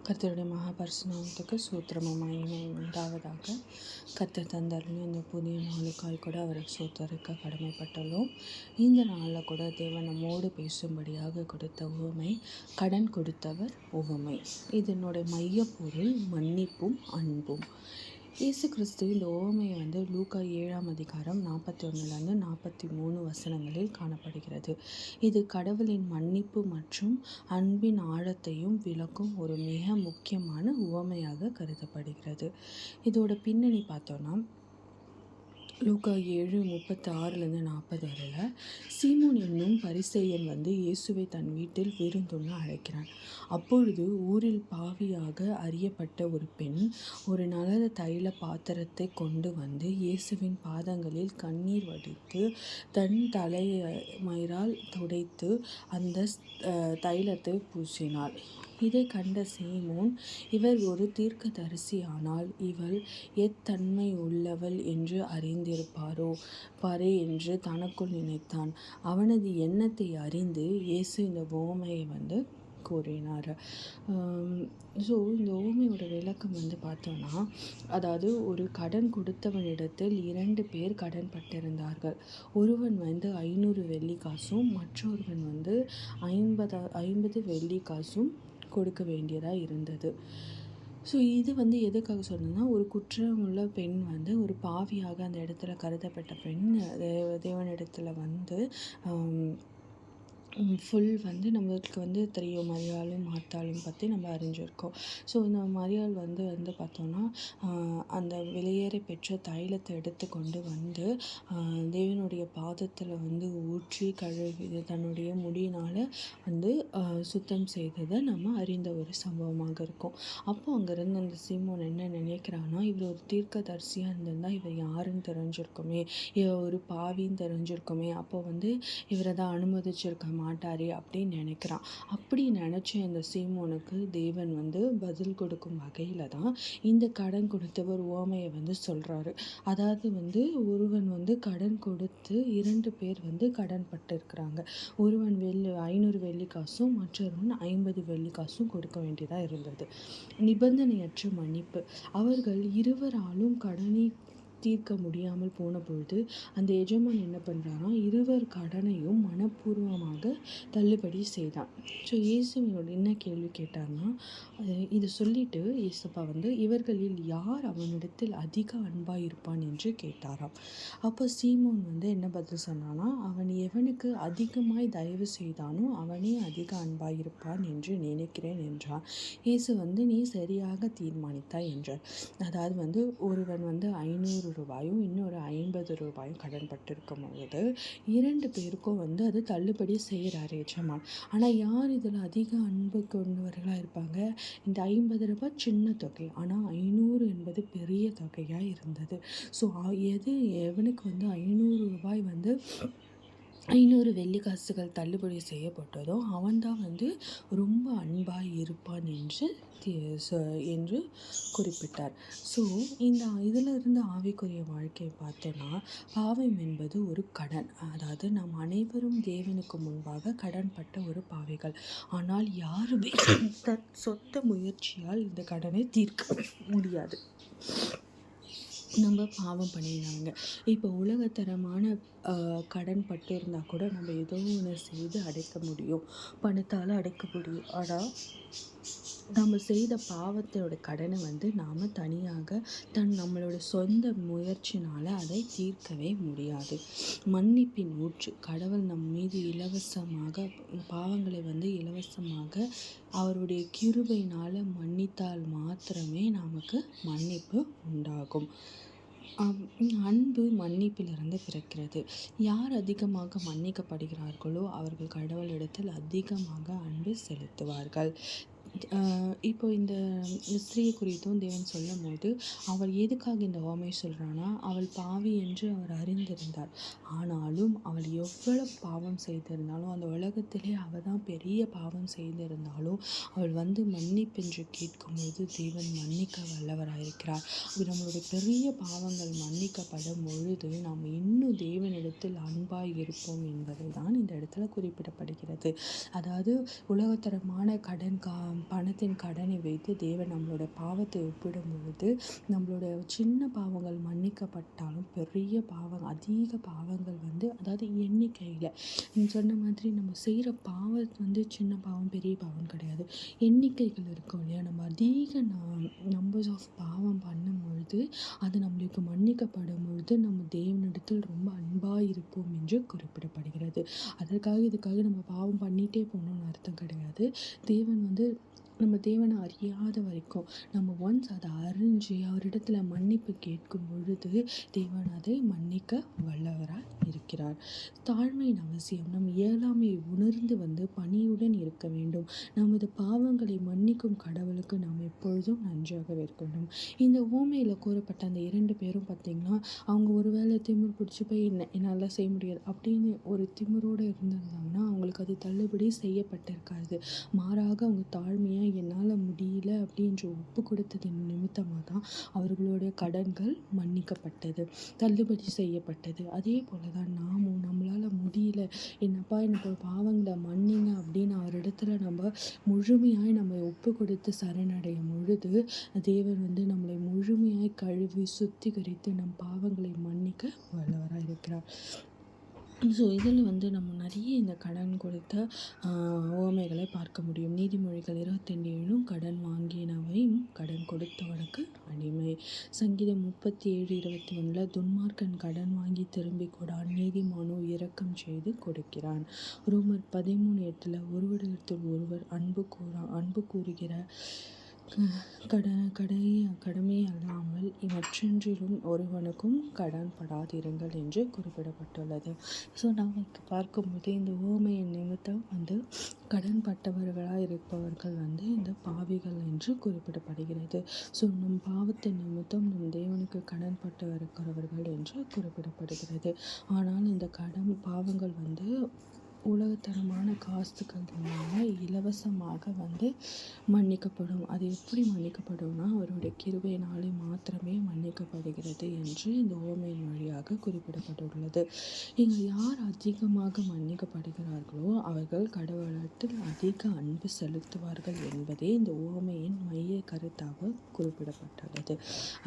கர்த்தருடைய மகாபரிசுநாமத்துக்கு சூத்திரமும் மகிமையும் உண்டாவதாக. கர்த்தர் தந்தாலும் இந்த புதிய நாளுக்காய் கூட அவருக்கு சூத்தரிக்க கடமைப்பட்டுள்ளோம். இந்த நாளில் கூட தேவன் நம்மோடு பேசும்படியாக கொடுத்த உவமை கடன் கொடுத்தவர் உவமை. இதனுடைய மையப்பொருள் மன்னிப்பும் அன்பும். இயேசு கிறிஸ்து இந்த உவமையை லூக்கா 7ஆம் அதிகாரம் 41 43 வசனங்களில் காணப்படுகிறது. இது கடவுளின் மன்னிப்பு மற்றும் அன்பின் ஆழத்தையும் விளக்கும் ஒரு மிக முக்கியமான உவமையாக கருதப்படுகிறது. இதோட பின்னணி பார்த்தோன்னா, லூக்கா 7:36-40 வரையில் சீமோன் என்னும் பரிசேயன் இயேசுவை தன் வீட்டில் விருந்துண்ண அழைக்கிறான். அப்பொழுது ஊரில் பாவியாக அறியப்பட்ட ஒரு பெண் ஒரு நல்ல தைல பாத்திரத்தை கொண்டு இயேசுவின் பாதங்களில் கண்ணீர் வடித்து தன் தலைமயிரால் துடைத்து அந்த தைலத்தை பூசினாள். இதை கண்ட சீமோன், இவர் ஒரு தீர்க்கதரிசியானால் இவள் எத்தன்மை உள்ளவள் என்று அறிந்திருப்பாரோ பாரே என்று தனக்குள் நினைத்தான். அவனது எண்ணத்தை அறிந்து இயேசு இந்த உவமையை கூறினார். இந்த உவமையோட விளக்கம் பார்த்தோன்னா, அதாவது ஒரு கடன் கொடுத்தவனிடத்தில் 2 பேர் கடன் பட்டிருந்தார்கள். ஒருவன் 500 வெள்ளிக்காசும் மற்றொருவன் 50 வெள்ளிக்காசும் கொடுக்க வேண்டியதாக இருந்தது. இது எதுக்காக சொன்னோன்னா, ஒரு குற்றமுள்ள பெண் ஒரு பாவியாக அந்த இடத்துல கருதப்பட்ட பெண் தேவனிடத்தில் ஃபுல் நம்மளுக்கு தெரியும். மரியாளும் மார்த்தாளும் பற்றி நம்ம அறிஞ்சிருக்கோம். இந்த மரியாள் பார்த்தோன்னா, அந்த வெளியேற பெற்ற தைலத்தை எடுத்து கொண்டு தேவனுடைய பாதத்தில் ஊற்றி கழுவி தன்னுடைய முடியினால் சுத்தம் செய்ததை நம்ம அறிந்த ஒரு சம்பவமாக இருக்கும். அப்போ அங்கேருந்து அந்த சீமோன் என்ன நினைக்கிறான்னா, இவர் ஒரு தீர்க்கதரிசியாக இருந்திருந்தால் இவர் யாருன்னு தெரிஞ்சிருக்குமே, இவர் ஒரு பாவின்னு தெரிஞ்சிருக்குமே, அப்போ இவரை தான் அனுமதிச்சிருக்க மாட்டாரே அப்படின்னு நினைக்கிறான். அப்படி நினச்ச அந்த சீமோனுக்கு தேவன் பதில் கொடுக்கும் வகையில் தான் இந்த கடன் கொடுத்தவர் உவமையை சொல்கிறாரு. அதாவது ஒருவன் கடன் கொடுத்து 2 பேர் கடன் பட்டிருக்கிறாங்க. ஒருவன் 500 வெள்ளிக்காசும் மற்றொருவன் 50 வெள்ளிக்காசும் கொடுக்க வேண்டியதாக இருந்தது. நிபந்தனையற்ற மன்னிப்பு. அவர்கள் இருவராலும் கடனை தீர்க்க முடியாமல் போன பொழுது அந்த எஜமான் என்ன பண்ணுறான்னா, இருவர் கடனையும் மனப்பூர்வமாக தள்ளுபடி செய்தான். இயேசுவினோட என்ன கேள்வி கேட்டார்னா, இதை சொல்லிட்டு இயேசுப்பா இவர்களில் யார் அவனிடத்தில் அதிக அன்பாக இருப்பான் என்று கேட்டாராம். அப்போ சீமோன் என்ன பதில் சொன்னான்னா, அவன் எவனுக்கு அதிகமாய் தயவு செய்தானோ அவனே அதிக அன்பாக இருப்பான் என்று நினைக்கிறேன் என்றான். இயேசு நீ சரியாக தீர்மானித்தாய் என்றார். அதாவது ஒருவன் 500 ரூபாயும் இன்னொரு 50 ரூபாயும் கடன் பட்டிருக்கும் பொழுது 2 பேருக்கும் அது தள்ளுபடி செய்கிறாரு எஜமான். ஆனால் யார் இதில் அதிக அன்பு கொண்டவர்களாக இருப்பாங்க? இந்த 50 ரூபாய் சின்ன தொகை, ஆனால் 500 என்பது பெரிய தொகையாக இருந்தது. எவனுக்கு 500 ரூபாய் 500 வெள்ளிக்காசுகள் தள்ளுபடி செய்யப்பட்டதோ அவன்தான் ரொம்ப அன்பாக இருப்பான் என்று குறிப்பிட்டார். இதிலிருந்து ஆவிக்குரிய வாழ்க்கையை பார்த்தோன்னா, பாவம் என்பது ஒரு கடன். அதாவது நாம் அனைவரும் தேவனுக்கு முன்பாக கடன்பட்ட ஒரு பாவிகள். ஆனால் யாருமே தன் சொந்த முயற்சியால் இந்த கடனை தீர்க்க முடியாது. நம்ம பாவம் பண்ணினாங்க. இப்போ உலகத்தரமான கடன் பட்டு இருந்தால் கூட நம்ம ஏதோ ஒன்று செய்து அடைக்க முடியும், பணத்தால் அடைக்க முடியும். ஆனால் நம்ம செய்த பாவத்தோட கடனை நாம் தனியாக நம்மளோட சொந்த முயற்சினால் அதை தீர்க்கவே முடியாது. மன்னிப்பின் ஊற்று. கடவுள் நம் மீது இலவசமாக பாவங்களை இலவசமாக அவருடைய கிருபையினால் மன்னித்தால் மாத்திரமே நமக்கு மன்னிப்பு உண்டாகும். அன்பு மன்னிப்பிலிருந்து பிறக்கிறது. யார் அதிகமாக மன்னிக்கப்படுகிறார்களோ அவர்கள் கடவுளிடத்தில் அதிகமாக அன்பு செலுத்துவார்கள். இப்போ இந்த ஸ்திரீயை குறித்தும் தேவன் சொல்லும் போது, அவள் எதுக்காக இந்த உவமை சொல்கிறான்னா, அவள் பாவி என்று அவர் அறிந்திருந்தார். ஆனாலும் அவள் எவ்வளவு பாவம் செய்திருந்தாலும், அந்த உலகத்திலே அவள் தான் பெரிய பாவம் செய்திருந்தாலும், அவள் மன்னிப்பென்று கேட்கும்போது தேவன் மன்னிக்க வல்லவராயிருக்கிறார். நம்மளுடைய பெரிய பாவங்கள் மன்னிக்கப்படும் பொழுது நாம் இன்னும் தேவனிடத்தில் அன்பாய் இருப்போம் என்பதை தான் இந்த இடத்துல குறிப்பிடப்படுகிறது. அதாவது உலகத்தரமான கடன் பணத்தின் கடனை வைத்து தேவன் நம்மளோட பாவத்தை ஒப்பிடும் பொழுது நம்மளோட சின்ன பாவங்கள் மன்னிக்கப்பட்டாலும் பெரிய பாவம் அதிக பாவங்கள் வந்து அதாவது எண்ணிக்கையில் நீ சொன்ன மாதிரி நம்ம செய்கிற பாவம் வந்து சின்ன பாவம் பெரிய பாவம் கிடையாது. எண்ணிக்கைகள் இருக்கும் இல்லையா, நம்ம அதிக நம்பர்ஸ் ஆஃப் பாவம் பண்ணும் பொழுது அது நம்மளுக்கு மன்னிக்கப்படும் பொழுது நம்ம தேவனிடத்தில் ரொம்ப அன்பாக இருப்போம் என்று குறிப்பிடப்படுகிறது. இதுக்காக நம்ம பாவம் பண்ணிகிட்டே போகணும்னு அர்த்தம் கிடையாது. தேவன் வந்து நம்ம தேவனை அறியாத வரைக்கும் நம்ம ஒன்ஸ் அதை அறிஞ்சு அவரிடத்துல மன்னிப்பு கேட்கும் பொழுது தேவன் அதை மன்னிக்க வல்லவராக இருக்கிறார். தாழ்மையின் அவசியம். நம் இயலாமையை உணர்ந்து வந்து பணியுடன் இருக்க வேண்டும். நமது பாவங்களை மன்னிக்கும் கடவுளுக்கு நாம் எப்பொழுதும் நன்றாக இருக்கணும். இந்த ஊமையில் கூறப்பட்ட அந்த 2 பேரும் பார்த்திங்கன்னா, அவங்க ஒரு வேளை திமிர் பிடிச்சி போய் என்னால் செய்ய முடியாது அப்படின்னு ஒரு திமிரோடு இருந்திருந்தாங்கன்னா அவங்களுக்கு அது தள்ளுபடி செய்யப்பட்டிருக்காது. மாறாக அவங்க தாழ்மையாக என்னால் முடியல அப்படின்ற ஒப்பு கொடுத்ததின் நிமித்தமாக தான் அவர்களுடைய கடன்கள் மன்னிக்கப்பட்டது, தள்ளுபடி செய்யப்பட்டது. அதே போல தான் நாமும் நம்மளால் முடியல, என்னப்பா எனக்கு ஒரு பாவங்களை மன்னிங்க அப்படின்னு அவரிடத்துல நம்ம முழுமையாய் நம்ம ஒப்பு கொடுத்து சரணடையும் பொழுது தேவன் வந்து நம்மளை முழுமையாய் கழுவி சுத்திகரித்து நம் பாவங்களை மன்னிக்க வல்லவராக இருக்கிறார். ஸோ இதில் வந்து நம்ம நிறைய இந்த கடன் கொடுத்த உவமைகளை பார்க்க முடியும். நீதிமொழிகள் 22:7 கடன் வாங்கினவையும் கடன் கொடுத்தவனுக்கு அடிமை. சங்கீதம் 37:21 துன்மார்க்கன் கடன் வாங்கி திரும்பி கொடான், நீதிமானோ இரக்கம் செய்து கொடுக்கிறான். ரோமர் 13:8 ஒருவரிடத்தில் ஒருவர் அன்பு கூறுகிற கடமை அல்லாமல் மற்றொன்றிலும் ஒருவனுக்கும் கடன் படாதிருங்கள் என்று குறிப்பிடப்பட்டுள்ளது. ஸோ நமக்கு பார்க்கும்போது இந்த உவமையின் நிமித்தம் வந்து கடன் பட்டவர்களாக இருப்பவர்கள் வந்து இந்த பாவிகள் என்று குறிப்பிடப்படுகிறது. ஸோ நம் பாவத்தின் நிமித்தம் நம் தேவனுக்கு கடன் பட்டு இருக்கிறவர்கள் என்று குறிப்பிடப்படுகிறது. ஆனால் இந்த பாவங்கள் வந்து உலகத்தனமான காசுகள் இல்லாமல் இலவசமாக வந்து மன்னிக்கப்படும். அது எப்படி மன்னிக்கப்படும்னா அவருடைய கிருபையினாலே மாத்திரமே மன்னிக்கப்படுகிறது என்று இந்த உவமையின் வழியாக குறிப்பிடப்பட்டுள்ளது. இங்கு யார் அதிகமாக மன்னிக்கப்படுகிறார்களோ அவர்கள் கடவுளிடத்தில் அதிக அன்பு செலுத்துவார்கள் என்பதே இந்த உவமையின் மைய கருத்தாக குறிப்பிடப்பட்டுள்ளது.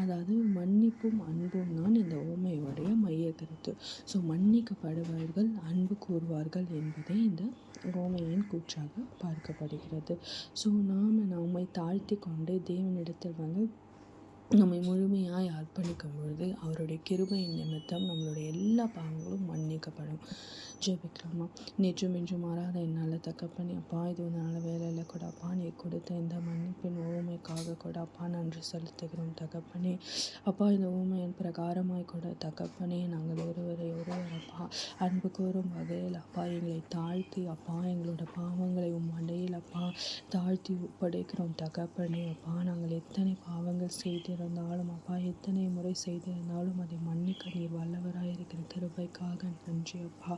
அதாவது மன்னிப்பும் அன்பும் தான் இந்த உவமையுடைய மைய கருத்து. ஸோ மன்னிக்கப்படுபவர்கள் அன்பு கூறுவார்கள் என்பதே இந்த உவமையின் கூற்றாக பார்க்கப்படுகிறது. ஸோ நம்மை தாழ்த்தி கொண்டு தேவனிடத்தில் வந்து நம்மை முழுமையாய் அர்ப்பணிக்கும் பொழுது அவருடைய கிருபையின் நிமித்தம் நம்மளுடைய எல்லா பாவங்களும் மன்னிக்கப்படும். ஜெபிக்கலாமா? நேற்றும் இன்றும் மாறாத என்னால் தகப்பனே, அப்பா இது ஒரு நல்ல வேலையில் கூட அப்பா நீ கொடுத்த இந்த மன்னிப்பின் உவமைக்காக கூட அப்பா நன்றி செலுத்துகிறோம் தகப்பனே. அப்பா இந்த உவமையின் பிரகாரமாய் கூட தகப்பனே நாங்கள் ஒருவரை அப்பா அன்பு கூறும் வகையில் அப்பா எங்களை தாழ்த்தி அப்பா எங்களோட பாவங்களை அடையில் அப்பா தாழ்த்தி ஒப்படைக்கிறோம் தகப்பனே. அப்பா நாங்கள் எத்தனை பாவங்கள் செய்திருந்தாலும் அப்பா எத்தனை முறை செய்திருந்தாலும் அதை மன்னிக்க நீர் வல்லவராக இருக்கிற கிருபைக்காக நன்றி அப்பா.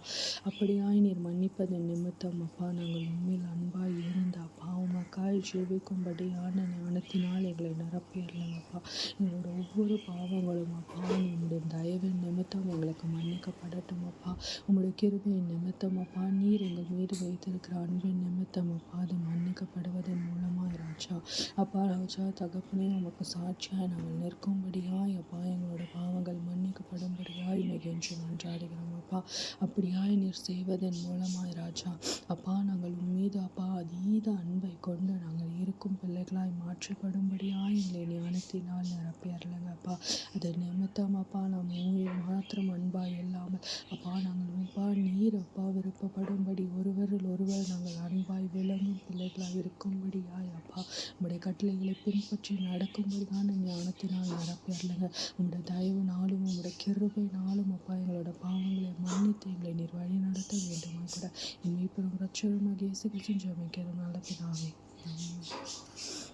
அப்படியாய் நீர் மன்னிப்பதன் நிமித்தம் அப்பா நாங்கள் உண்மையில் அன்பாய் இருந்த அப்பா உமக்காய் ஜீவிக்கும்படியான ஞானத்தினால் எங்களை நிரப்பிடலாமப்பா. எங்களோட ஒவ்வொரு பாவங்களும் அப்பா உங்களுடைய தயவின் நிமித்தம் எங்களுக்கு மன்னிக்கப்படட்டும் அப்பா. உங்களுடைய கிருபையின் நிமித்தம் அப்பா நீர் எங்கள் மீது வைத்திருக்கிற அன்பின் நிமித்தம் அப்பா அது மன்னிக்கப்படுவதன் மூலமாக ராஜா அப்பா ராஜா தகப்பனே உமக்கு சாட்சியாய் நாங்கள் நிற்கும்படியாய் அப்பா எங்களோட பாவங்கள் மன்னிக்கப்படும்படியாய் என்று நன்றாடுகிறோம் அப்பா. அப்படியாய் நீர் செய்வதன் மூலமாய் ராஜா அப்பா நாங்கள் உம்மீது அப்பா அதீத அன்பை கொண்டு நாங்கள் இருக்கும் பிள்ளைகளாய் மாற்றப்படும்படியாய் எங்களை ஞானத்தினால் நிரப்பி அருளுங்க அப்பா. அது நிமித்தம் அப்பா நாம் உண்மையில் மாத்திரம் அன்பாய் இல்லாமல் அப்பா நாங்கள் அப்பா நீர் அப்பா விருப்பப்படும்படி ஒருவரில் ஒருவர் நாங்கள் அன்பாய் விளங்கும் பிள்ளைகளாய் இருக்கும்படியாய் அப்பா உம்முடைய கட்டளைகளை பின்பற்றி நடக்கும்படியான ஞானத்தினால் நிரப்பி அருளுங்க. உம்முடைய தயவுனாலும் உம்முடைய கிருபையினாலும் அப்பா எங்களோட பாவங்களை மன்னித்து எங்களை நீர் வழி நடத்த வேண்டுமா கூட என் மீட்பரும் இரட்சகருமாகிய இயேசு கிறிஸ்துவின் ஜெபம் கேளும் நல்ல பிதாவே. ஆமென்.